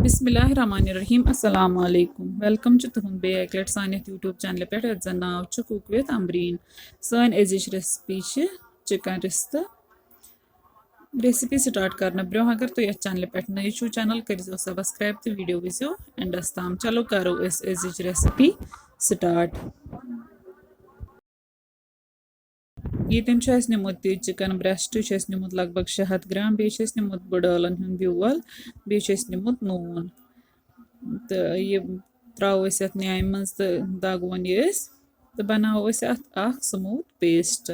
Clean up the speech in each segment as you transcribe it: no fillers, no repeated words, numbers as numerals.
बिस्मिल्लाहिर्रहमानिर्रहीम अस्सलाम वालेकुम वेलकम तुहद बे लट सान यूट्यूब चैनल पे ये जन नाव कुक विद अम्बरीन सन अजिश recipe chicken rista recipe start करना ब्रो अगर तुम ये चैनल पे नई छो चैनल करो सब्सक्राइब तो वीडियो वो एंडस तम चलो करो अजिश रेसिपी स्टार्ट ये नमुत चिकन ब्रेस्ट नमुत लगभग 600 ग्राम बे नमुत बड़ालन ब्यूल बे नमुत नून तो ये त्रो न्याय मज तो दगवन ये तो बनाओ अत स्मूथ पेस्ट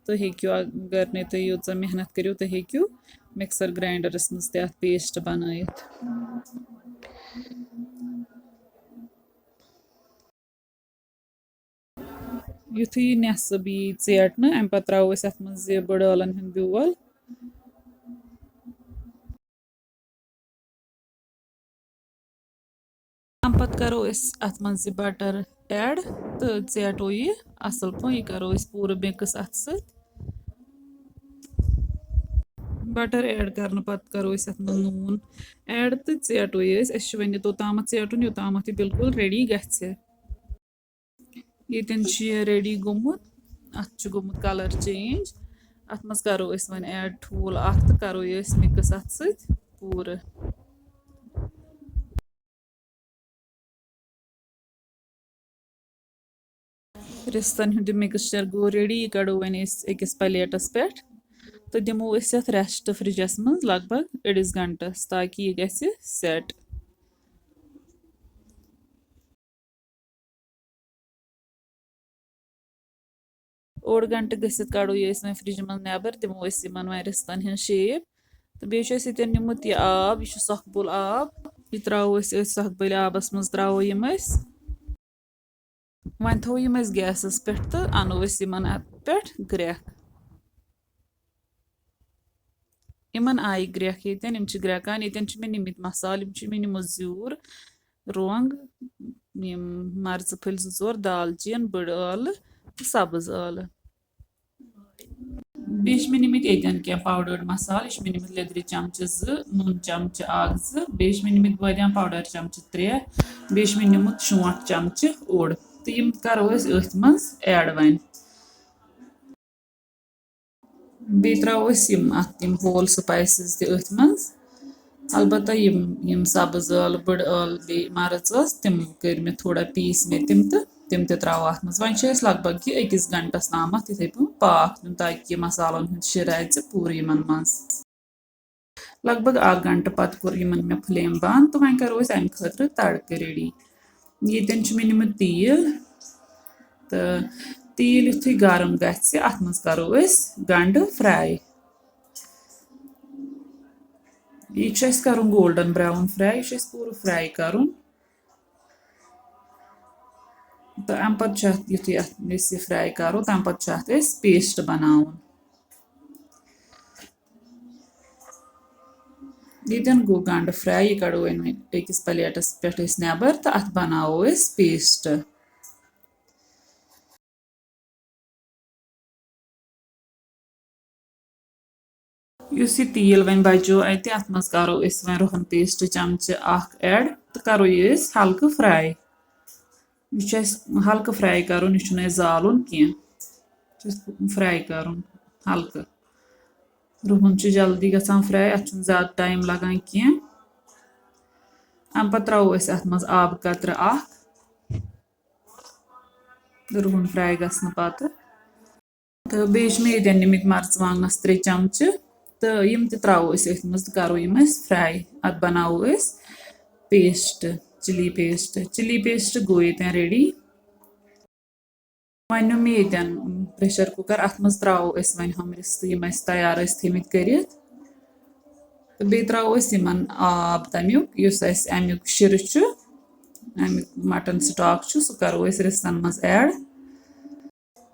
तो हेक्यू अगर ने तुम यूत मेहनत करो तो हेक्यू मिक्सर ग्राइंडरस मज ते पेस्ट बनायित युथु यह नेसब यी चेटन अम पे त्रो अत मज बड़ालन ब्यूल अम पे करो अत मज बटर ऐड तो चेटो यह असल पे यह करो पूरे मिक्स अत सत बटर ऐड करने पत करो अत मज नून ऐड तो चेटो यह वन तोताम चेटुन योताम बिल्कुल रेडी गि येतन रेडी गोमुत अत गोमुत कलर चेंज अत मज करो वन ऐड ठूल तो करो मिक्स अत सत पूरे रिस्तन हुंद मिक्सचर गो रेडी यह कड़ो वन अकिस प्लेटस पे तो दिमो रेस्ट फ्रिजस मज लगभग अड़िस घंटस ताकि यह गि सेट ओड घंटे गसित कड़ो ये वो फ्रिज मज नबर दिमो वन रिस्तन हज शेप तो बेन निमुत यह आब यह सखबुल आब यह त्रो सखबुल आबस मज त्रो वन थो गैसस पे तो अनो अत पे ग्रेख इन आई ग्रेख ये ग्रेकान ये मे निमित मसाल मे निमुत जूर रोंग मर्च फुल 2 दालचीन बड़ आल सब्ज आल बेश मे निमित येतन क्या पाउडर्ड मसाल यह मे निमित लेदरि चमच 2 नून चमच 1 2 बेश मे निमित बादाम पाउडर चमच 3 बेश मे निमुत शोंठ चमच ओड तो यम करो अथ मज ऐड वन बे त्रो यम होल स्पाइसेस अथ मज अलबत्ता यम सब्ज आल बड़ आल बे मर्च तिम कर मे थोड़ा पीस मे तिम त्रो अत मज वन लगभग कि अकिस घंटस ताम इथे पे पाक दिन ताकि मसालन हूं शिर पूरे मज लगभग 1 घंटे पत कोर मे फ्लेम बंद तो वन करो अमि खतर तड़क रेडी ये मे निमुत तील तो तील युथु गरम गि अत मज करो गंड फ्राई यह कर गोल्डन ब्राउन फ्राई यह पूरा फ्राई कर तो अम पे युथु फ्राई करो तम पे पेस्ट बनावन ये गो गंड फ्राई यह कड़ो अकिस प्लेटस पे नबर तो अत बनाओ पेस्ट उस तील वन बचो अत मज करो वन रोहन पेस्ट चमच 1 ऐड तो करो ये हल्के फ्राई यह हल्के फ्राई कर यह जालुन कह फ्राई कर हल्के रोहन जल्दी गसान फ्राई अत ज्यादा टाइम लगान कह अम पे त्रो अत मज आब कतर रोहन फ्राई गसन पत तो बेश मे ये निमित मर्चवांगनस 3 चमच तो यम त्रो अथ मज करो फ्राई अत बनाओ पेस्ट चिली पेस्ट गो ये रेडी वन मे ये प्रेशर कुकर अत मज त्रो वन हम रिस्त तैयार थमित कर तो बे त्रो आब तमुक अमुक शिर अमुक मटन स्टॉक सह करो रिस्तन मज ऐड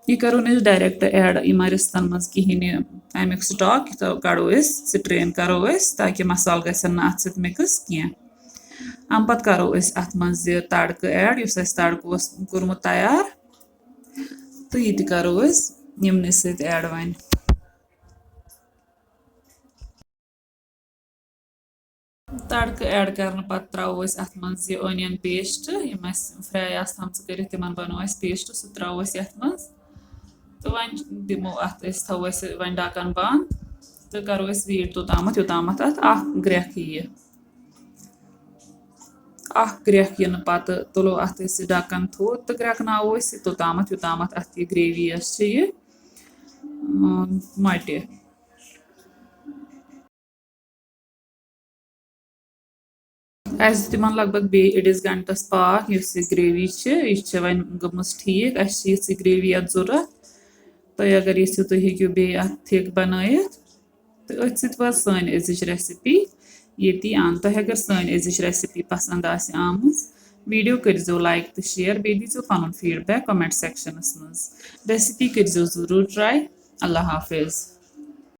यह करो डायरेक्ट ऐड इन रिस्तन मज कहें अमुक स्टॉक तो कड़ो स्ट्रेन करो ताकि मसाल गसन अत सत मिक्स कह अम पे करो अत मज तड़क ऐड इस तड़क कोर्मुत तैयार तो यह करो यमन सत ऐड वन तड़का ऐड करने पत्त त्रो अत मज ओनियन पेस्ट यम फ्राई आम कर बनो पेस्ट सह त्रो अत मज तो वन दिमो अत थो वन ढक्कन बंद तो करो वीट तोताम योताम अत ग्रेख यी ग्रेख इन पत तुलो अत ढक्कन थोद तो ग्रेखनावो तोताम योताम अत ग्रेवी यह मटे अस तिमन लगभग बे अड़िस गंटस पाक इस ग्रेवी यह वन गम ठीक अस ग्रेवी अत जरूरत तो अगर यू तुम हेकू बे थिक बनत तो अथ सत सन अजिच रेसिपी ये अन तुम अगर सन अजिच रेसिपी पसंद आम वीडियो करो लाइक तो शेयर बे दीजो पन फीडबैक कमेंट सेक्शनस मज रेसिपी करो जरूर ट्राई अल्लाह हाफिज।